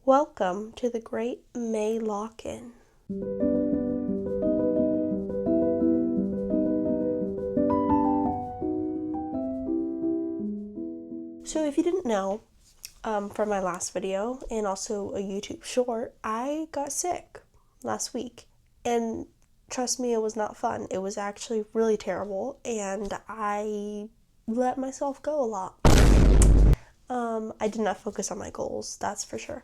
Welcome to the Great May Lock-In. So if you didn't know, from my last video and also a YouTube short, I got sick last week. And trust me, it was not fun. It was actually really terrible, and I let myself go a lot. I did not focus on my goals, that's for sure.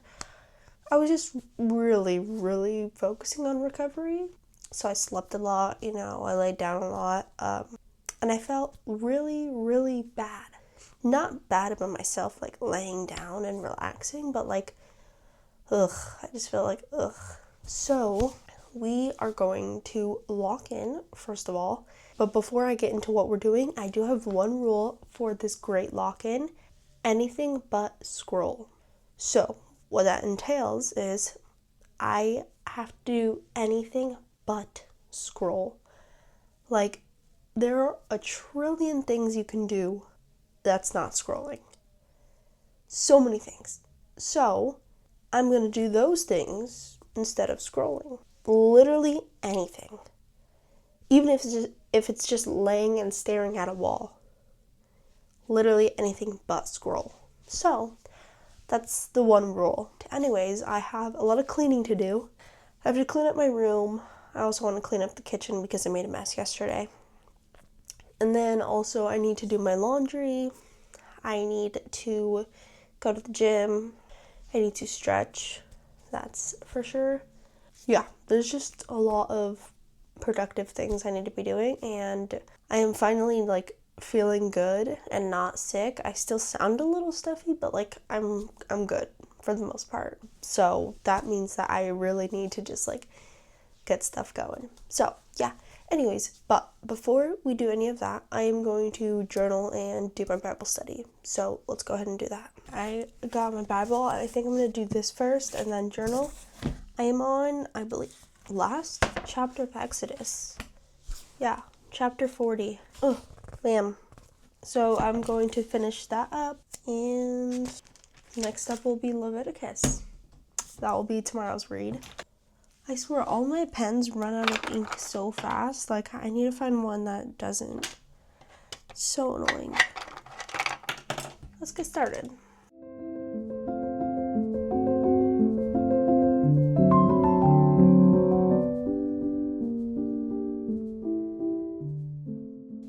I was just really focusing on recovery. So I slept a lot, I laid down a lot, and I felt really bad. Not bad about myself, like laying down and relaxing, but like, I just feel like, So we are going to lock in, first of all. But before I get into what we're doing, I do have one rule for this great lock-in: anything but scroll. So what that entails is I have to do anything but scroll. Like, there are a trillion things you can do that's not scrolling. So many things. So I'm going to do those things instead of scrolling. Literally anything. Even if it's just laying and staring at a wall. Literally anything but scroll. So that's the one rule. Anyways, I have a lot of cleaning to do. I have to clean up my room. I also want to clean up the kitchen because I made a mess yesterday. And then also I need to do my laundry. I need to go to the gym. I need to stretch. That's for sure. Yeah, there's just a lot of productive things I need to be doing, and I am finally feeling good and not sick. I still sound a little stuffy, but I'm good for the most part. So that means that I really need to just get stuff going. So yeah. Anyways, but before we do any of that, I am going to journal and do my Bible study. So let's go ahead and do that. I got my Bible. I think I'm going to do this first and then journal. I am on, I believe, last chapter of Exodus. Yeah, chapter 40. Oh, man. So I'm going to finish that up, and next up will be Leviticus. That will be tomorrow's read. I swear, all my pens run out of ink so fast. I need to find one that doesn't. So annoying. Let's get started.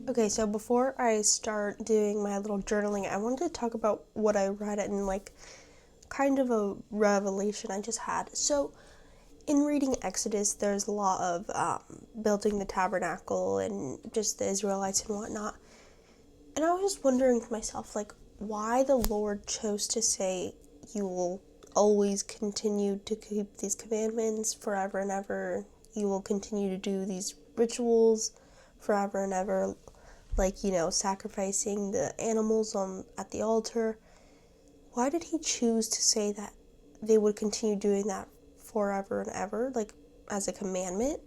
Okay, so before I start doing my little journaling, I wanted to talk about what I read and kind of a revelation I just had. So in reading Exodus, there's a lot of building the tabernacle and just the Israelites and whatnot. And I was just wondering to myself, why the Lord chose to say you will always continue to keep these commandments forever and ever. You will continue to do these rituals forever and ever, sacrificing the animals at the altar. Why did he choose to say that they would continue doing that forever and ever, as a commandment?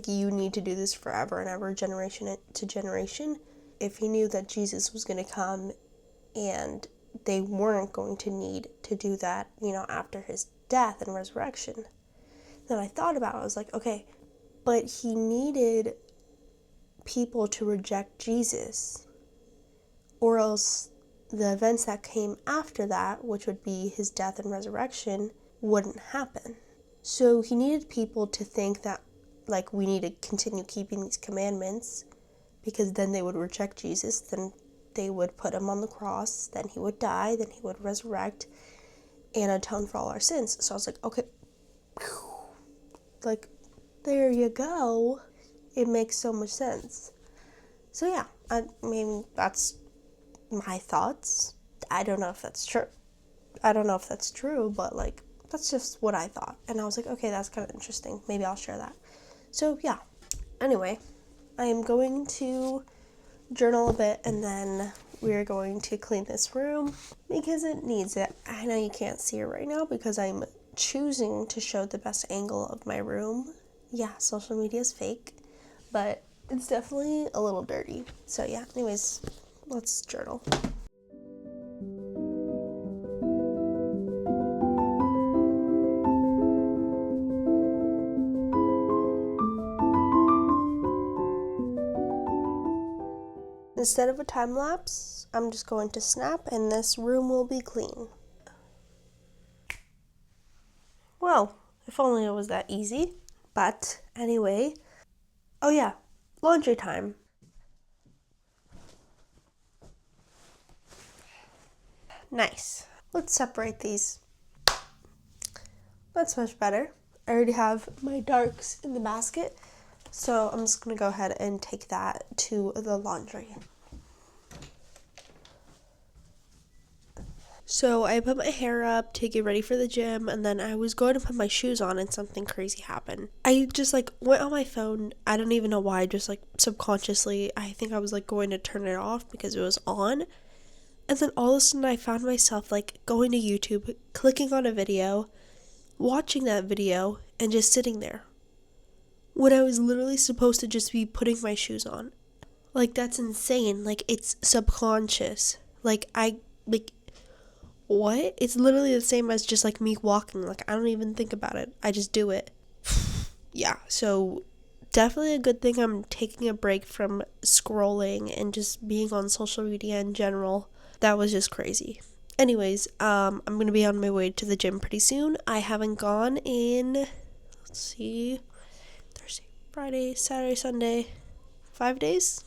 You need to do this forever and ever, generation to generation. If he knew that Jesus was going to come and they weren't going to need to do that, after his death and resurrection, then I thought about it. I was like, okay, but he needed people to reject Jesus, or else the events that came after that, which would be his death and resurrection, wouldn't happen. So he needed people to think that, we need to continue keeping these commandments, because then they would reject Jesus, then they would put him on the cross, then he would die, then he would resurrect and atone for all our sins. So I was like, okay, there you go. It makes so much sense. So yeah, I mean, that's my thoughts. I don't know if that's true. But that's just what I thought. And I was like, okay, that's kind of interesting. Maybe I'll share that. So yeah. Anyway, I am going to journal a bit, and then we're going to clean this room because it needs it. I know you can't see it right now because I'm choosing to show the best angle of my room. Yeah, social media is fake, but it's definitely a little dirty. So yeah, anyways, let's journal. Instead of a time lapse, I'm just going to snap and this room will be clean. Well, if only it was that easy. But anyway, oh yeah, laundry time. Nice. Let's separate these. That's much better. I already have my darks in the basket, so I'm just going to go ahead and take that to the laundry. So I put my hair up to get ready for the gym, and then I was going to put my shoes on and something crazy happened. I just went on my phone. I don't even know why, just subconsciously, I think I was going to turn it off because it was on. And then all of a sudden I found myself going to YouTube, clicking on a video, watching that video, and just sitting there. When I was literally supposed to just be putting my shoes on. That's insane. It's subconscious. What? It's literally the same as just me walking. I don't even think about it. I just do it. Yeah, so definitely a good thing I'm taking a break from scrolling and just being on social media in general. That was just crazy. Anyways, I'm going to be on my way to the gym pretty soon. I haven't gone in, let's see, Thursday, Friday, Saturday, Sunday, 5 days.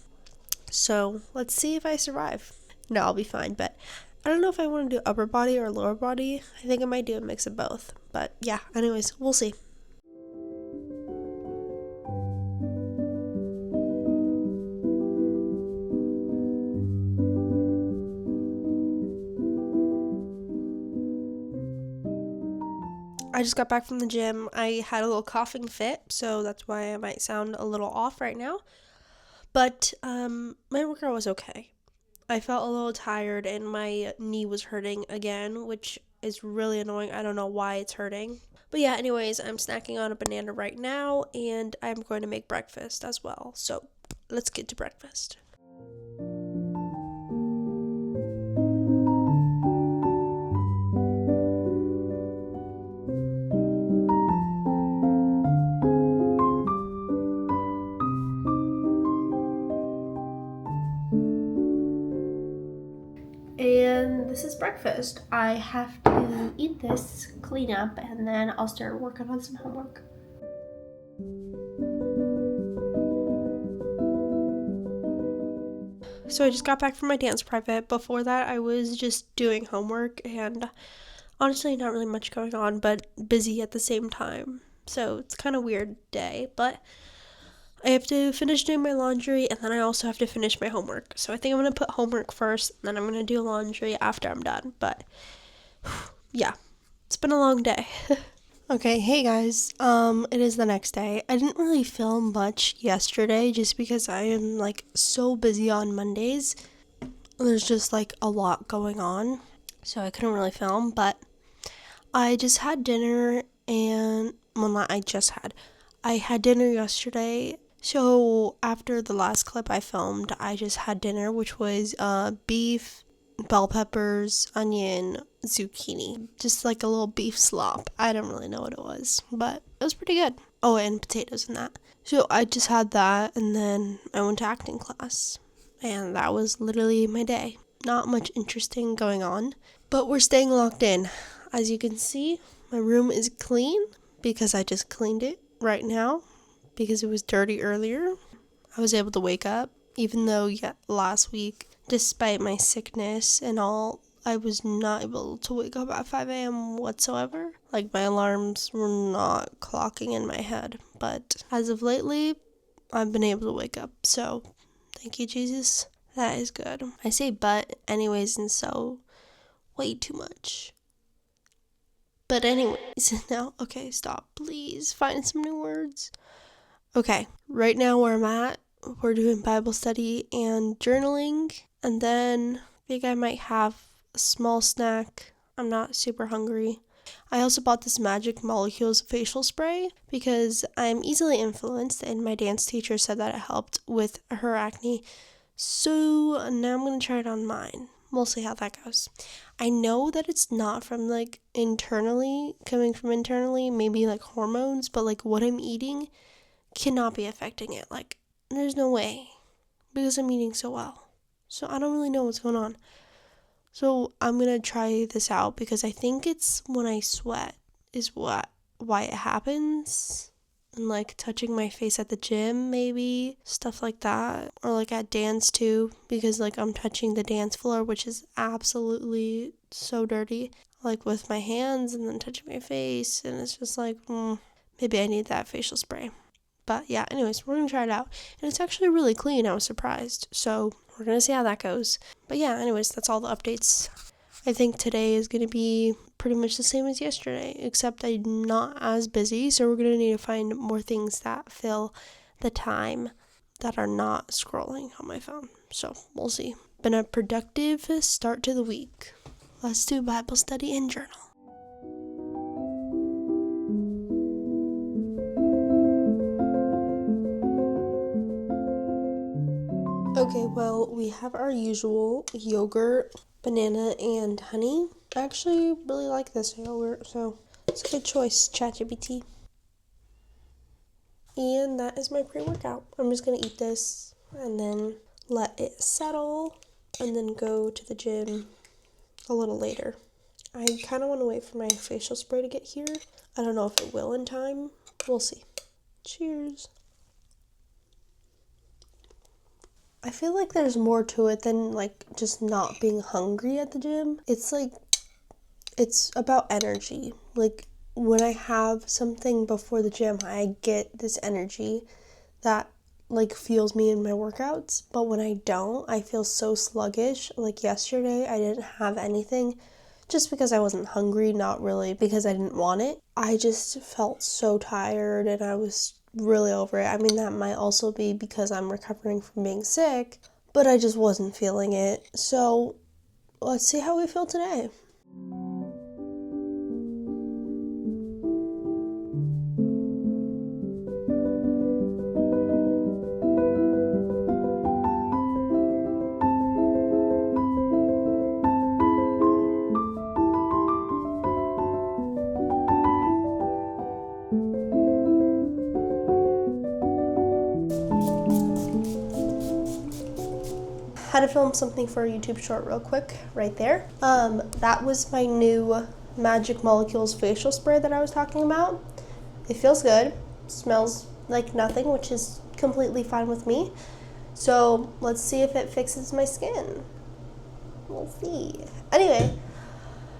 So let's see if I survive. No, I'll be fine, but I don't know if I want to do upper body or lower body. I think I might do a mix of both. But yeah, anyways, we'll see. I just got back from the gym. I had a little coughing fit, so that's why I might sound a little off right now. But my workout was okay. I felt a little tired and my knee was hurting again, which is really annoying. I don't know why it's hurting. But yeah, anyways, I'm snacking on a banana right now and I'm going to make breakfast as well. So let's get to breakfast. And this is breakfast. I have to eat this, clean up, and then I'll start working on some homework. So I just got back from my dance private. Before that, I was just doing homework and honestly not really much going on, but busy at the same time. So it's kind of weird day, but I have to finish doing my laundry and then I also have to finish my homework. So I think I'm going to put homework first and then I'm going to do laundry after I'm done. But yeah, it's been a long day. Okay, hey guys. It is the next day. I didn't really film much yesterday just because I am so busy on Mondays. There's just a lot going on. So I couldn't really film, but I just had dinner and I had dinner yesterday. So after the last clip I filmed, I just had dinner, which was beef, bell peppers, onion, zucchini. Just a little beef slop. I don't really know what it was, but it was pretty good. Oh, and potatoes and that. So I just had that, and then I went to acting class. And that was literally my day. Not much interesting going on, but we're staying locked in. As you can see, my room is clean because I just cleaned it right now because it was dirty earlier. I was able to wake up, even though last week, despite my sickness and all, I was not able to wake up at 5 a.m. whatsoever. My alarms were not clocking in my head. But as of lately, I've been able to wake up. So, thank you, Jesus. That is good. I say but anyways and so way too much. But anyways, now, okay, stop. Please find some new words. Okay, right now where I'm at, we're doing Bible study and journaling. And then I think I might have a small snack. I'm not super hungry. I also bought this Magic Molecules facial spray because I'm easily influenced and my dance teacher said that it helped with her acne. So now I'm going to try it on mine. We'll see how that goes. I know that it's not from coming from internally, maybe hormones, but what I'm eating cannot be affecting it. There's no way because I'm eating so well. So I don't really know what's going on. So I'm going to try this out because I think it's when I sweat is why it happens. And like touching my face at the gym, maybe stuff like that, or like at dance too, because like I'm touching the dance floor, which is absolutely so dirty, like with my hands and then touching my face, and it's just like maybe I need that facial spray. But yeah, anyways, we're gonna try it out, and it's actually really clean. I was surprised, so we're gonna see how that goes. But yeah, anyways, that's all the updates. I think today is going to be pretty much the same as yesterday, except I'm not as busy, so we're going to need to find more things that fill the time that are not scrolling on my phone. So we'll see. Been a productive start to the week. Let's do Bible study and journal. Okay, well, we have our usual yogurt, banana, and honey. I actually really like this yogurt, so it's a good choice, ChatGPT. And that is my pre-workout. I'm just going to eat this and then let it settle and then go to the gym a little later. I kind of want to wait for my facial spray to get here. I don't know if it will in time. We'll see. Cheers. I feel like there's more to it than like just not being hungry at the gym. It's like, it's about energy. Like when I have something before the gym, I get this energy that like fuels me in my workouts. But when I don't, I feel so sluggish. Like yesterday, I didn't have anything just because I wasn't hungry, not really because I didn't want it. I just felt so tired and I was really over it. I mean, that might also be because I'm recovering from being sick, but I just wasn't feeling it. So let's see how we feel today. Had to film something for a YouTube short real quick right there. That was my new Magic Molecules facial spray that I was talking about. It feels good, smells like nothing, which is completely fine with me. So let's see if it fixes my skin. We'll see. Anyway,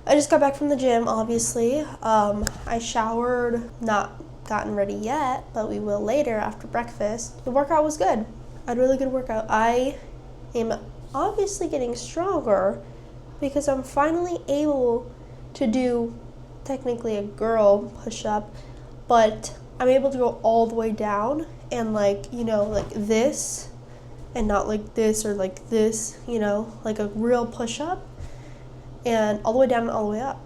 I just got back from the gym, obviously. I showered, not gotten ready yet, but we will later after breakfast. The workout was good. I had a really good workout. I am obviously getting stronger because I'm finally able to do technically a girl push-up, but I'm able to go all the way down and like, like this and not like this or like this, like a real push-up and all the way down and all the way up.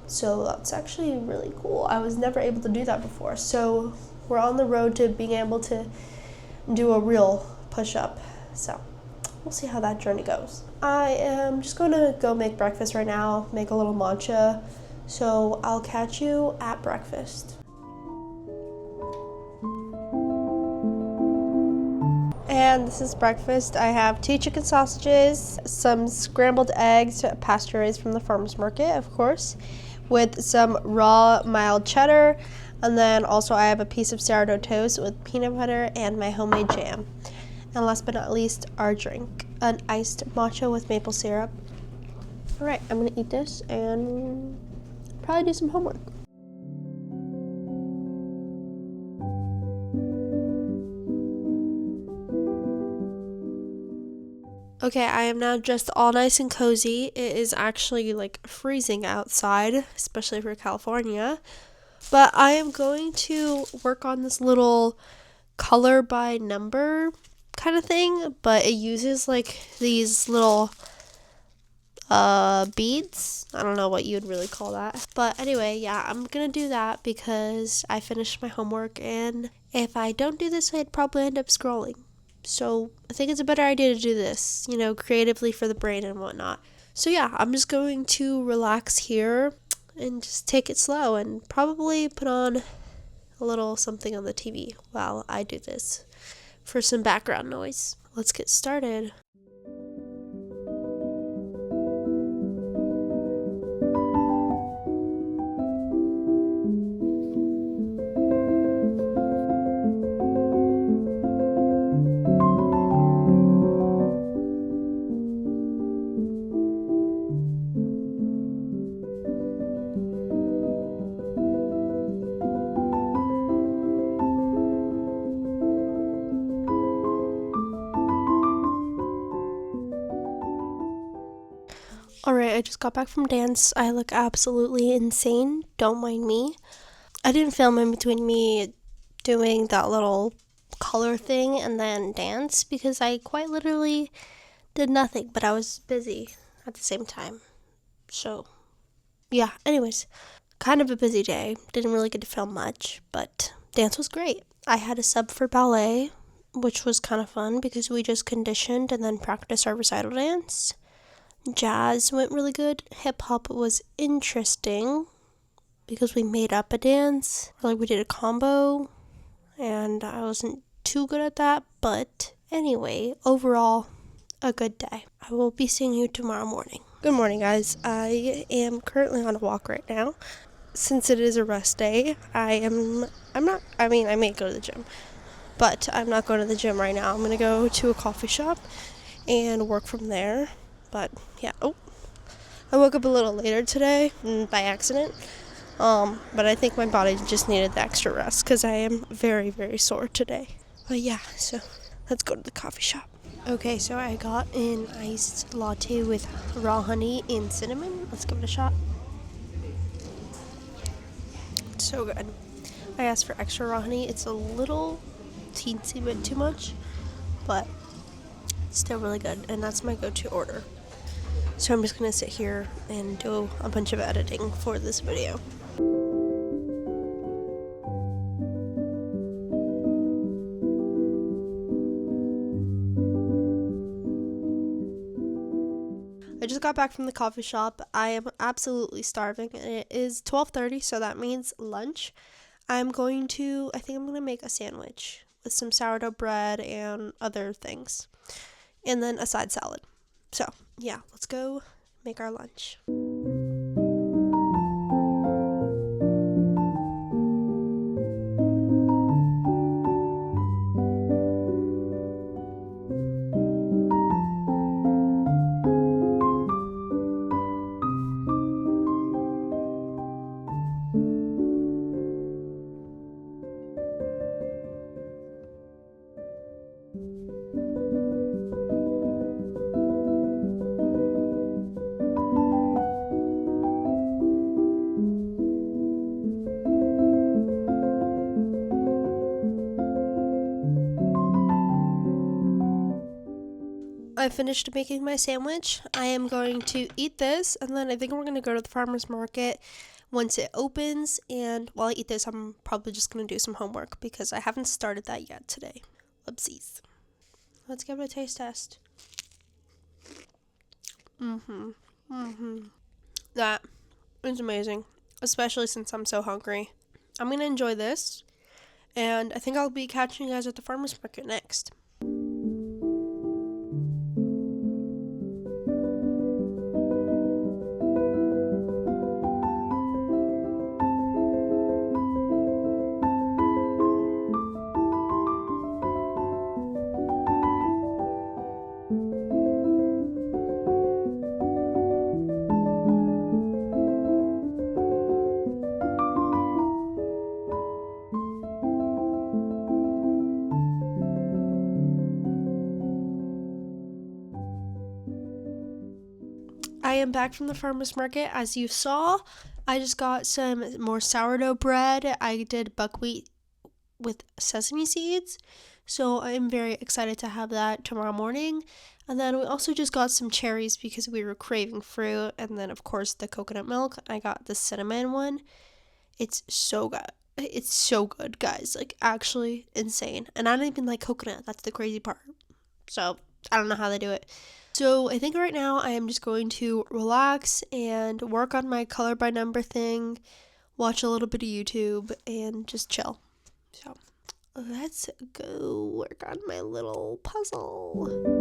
So that's actually really cool. I was never able to do that before. So we're on the road to being able to do a real push-up. So we'll see how that journey goes. I am just going to go make breakfast right now, make a little matcha. So I'll catch you at breakfast. And this is breakfast. I have 2 chicken sausages, some scrambled eggs, pasture-raised from the farmer's market, of course, with some raw mild cheddar. And then also I have a piece of sourdough toast with peanut butter and my homemade jam. And last but not least, our drink, an iced matcha with maple syrup. All right, I'm gonna eat this and probably do some homework. Okay, I am now dressed all nice and cozy. It is actually like freezing outside, especially for California. But I am going to work on this little color by number kind of thing, but it uses like these little beads. I don't know what you would really call that. But anyway, yeah, I'm gonna do that because I finished my homework, and if I don't do this, I'd probably end up scrolling. So I think it's a better idea to do this, creatively for the brain and whatnot. So yeah, I'm just going to relax here and just take it slow and probably put on a little something on the TV while I do this for some background noise. Let's get started. Alright, I just got back from dance. I look absolutely insane. Don't mind me. I didn't film in between me doing that little color thing and then dance because I quite literally did nothing, but I was busy at the same time. So, yeah, anyways, kind of a busy day. Didn't really get to film much, but dance was great. I had a sub for ballet, which was kind of fun because we just conditioned and then practiced our recital dance. Jazz went really good. Hip hop was interesting because we made up a dance. Like we did a combo, and I wasn't too good at that. But anyway, overall, a good day. I will be seeing you tomorrow morning. Good morning, guys. I am currently on a walk right now. Since it is a rest day, I may go to the gym, but I'm not going to the gym right now. I'm going to go to a coffee shop and work from there. But yeah, I woke up a little later today by accident. But I think my body just needed the extra rest because I am very, very sore today. But yeah, so let's go to the coffee shop. Okay, so I got an iced latte with raw honey and cinnamon. Let's give it a shot. It's so good. I asked for extra raw honey. It's a little teensy bit too much, but it's still really good, and that's my go-to order. So I'm just going to sit here and do a bunch of editing for this video. I just got back from the coffee shop. I am absolutely starving, and it is 12:30, so that means lunch. I think I'm going to make a sandwich with some sourdough bread and other things, and then a side salad. So, yeah, let's go make our lunch. I finished making my sandwich. I am going to eat this, and then I think we're going to go to the farmer's market once it opens. And while I eat this, I'm probably just going to do some homework because I haven't started that yet today. Whoopsies. Let's give it a taste test. That is amazing, especially since I'm so hungry. I'm going to enjoy this, and I think I'll be catching you guys at the farmer's market next. I am back from the farmer's market. As you saw, I just got some more sourdough bread. I did buckwheat with sesame seeds, so I'm very excited to have that tomorrow morning. And then we also just got some cherries because we were craving fruit, and then of course the coconut milk. I got the cinnamon one. It's so good. It's so good, guys. Like, actually insane. And I don't even like coconut. That's the crazy part. So I don't know how they do it. So I think right now I am just going to relax and work on my color by number thing, watch a little bit of YouTube, and just chill. So let's go work on my little puzzle.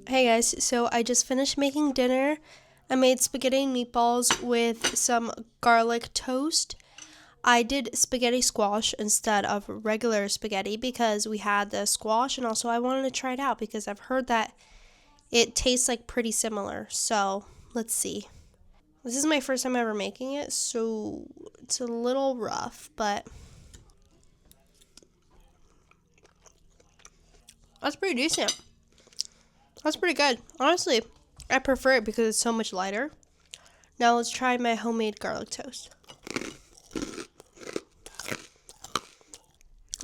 Hey guys, so I just finished making dinner. I made spaghetti and meatballs with some garlic toast. I did spaghetti squash instead of regular spaghetti because we had the squash, and also I wanted to try it out because I've heard that it tastes like pretty similar. So let's see. This is my first time ever making it, so it's a little rough, but that's pretty decent. That's pretty good. Honestly, I prefer it because it's so much lighter. Now let's try my homemade garlic toast.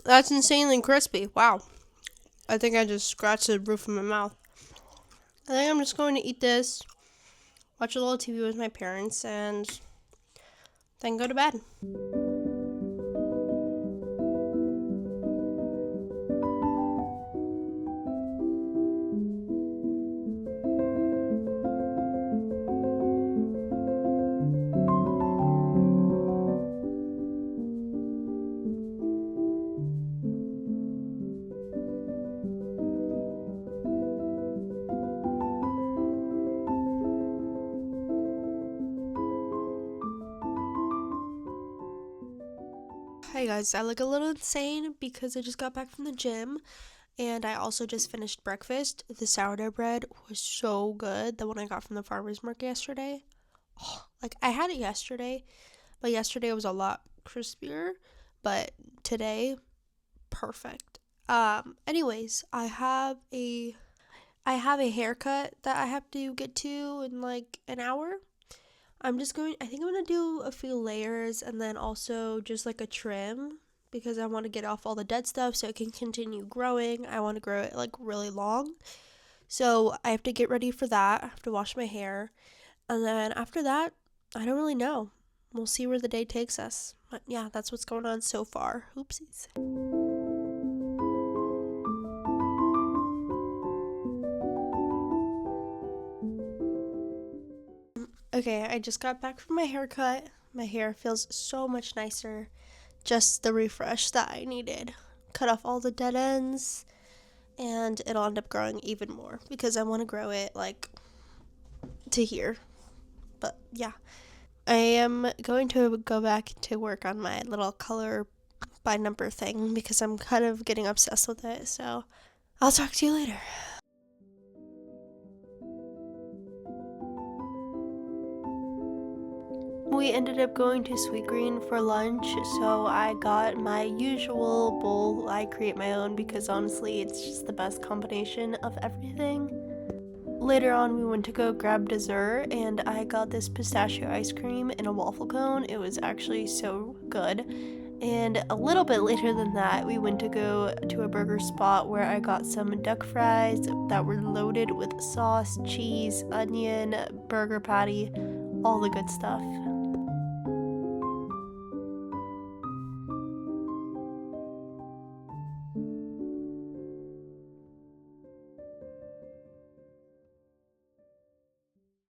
That's insanely crispy. Wow. I think I just scratched the roof of my mouth. I think I'm just going to eat this, watch a little TV with my parents, and then go to bed. Hi guys, I look a little insane because I just got back from the gym and I also just finished breakfast. The sourdough bread was so good, the one I got from the farmer's market yesterday. Oh, like I had it yesterday, but yesterday it was a lot crispier, but today perfect. Anyways, I have a haircut that I have to get to in like an hour. I think I'm gonna do a few layers and then also just like a trim because I want to get off all the dead stuff so it can continue growing. I want to grow it like really long. So I have to get ready for that. I have to wash my hair. And then after that, I don't really know. We'll see where the day takes us. But yeah, that's what's going on so far. Oopsies. Okay, I just got back from my haircut. My hair feels so much nicer. Just the refresh that I needed. Cut off all the dead ends, and it'll end up growing even more because I want to grow it like to here. But yeah, I am going to go back to work on my little color by number thing because I'm kind of getting obsessed with it. So I'll talk to you later. We ended up going to Sweetgreen for lunch, so I got my usual bowl. I create my own because honestly, it's just the best combination of everything. Later on, we went to go grab dessert, and I got this pistachio ice cream in a waffle cone. It was actually so good. And a little bit later than that, we went to go to a burger spot where I got some duck fries that were loaded with sauce, cheese, onion, burger patty, all the good stuff.